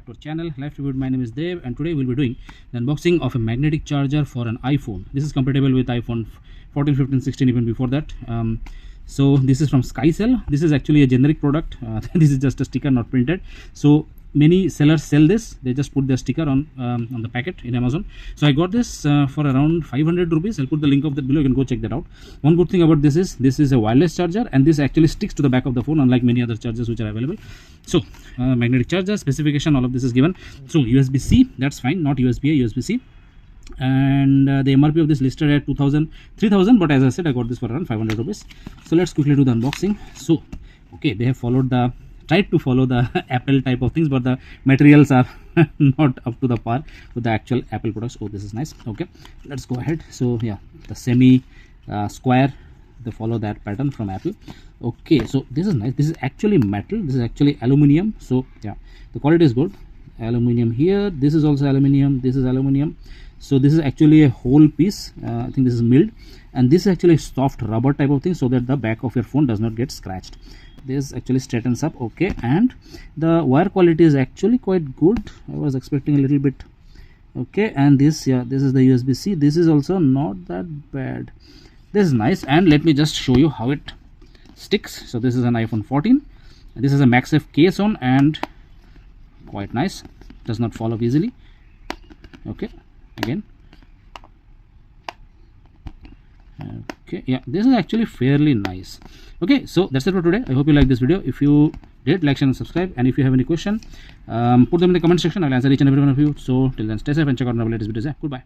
to our channel Life Review. My name is Dev, and today we'll be doing the unboxing of a magnetic charger for an iPhone. This is compatible with iPhone 14, 15, 16, even before that. So this is from SKYCELL. This is actually a generic product. This is just a sticker, not printed. So many sellers sell this. They just put their sticker on the packet in Amazon. So I got this for around 500 rupees. I'll put the link of that below. You can go check that out. One good thing about this is a wireless charger, and this actually sticks to the back of the phone, unlike many other chargers which are available. So magnetic charger specification, all of this is given. So USB-C, that's fine, not USB-A, USB-C. And the MRP of this listed at 3000, but as I said, I got this for around 500 rupees. So let's quickly do the unboxing. So okay, they have tried to follow the Apple type of things, but the materials are not up to the par with the actual Apple products. Oh, this is nice. Okay, let's go ahead. So yeah, the semi square, they follow that pattern from Apple. Okay, so this is nice. This is actually metal, this is actually aluminium. So yeah, the quality is good. Aluminium here, this is also aluminium, this is aluminium. So this is actually a whole piece. I think this is milled, and this is actually a soft rubber type of thing, so that the back of your phone does not get scratched. This actually straightens up. Okay, and the wire quality is actually quite good. I was expecting a little bit. Okay, and this, yeah, this is the USB-C. This is also not that bad. This is nice, and let me just show you how it sticks. So this is an iPhone 14. This is a MagSafe case on, and quite nice, does not fall off easily. Okay, again. Okay, yeah, this is actually fairly nice. Okay, so that's it for today. I hope you like this video. If you did, like, share and subscribe, and if you have any question, put them in the comment section. I'll answer each and every one of you. So till then, stay safe and check out our latest videos. Goodbye.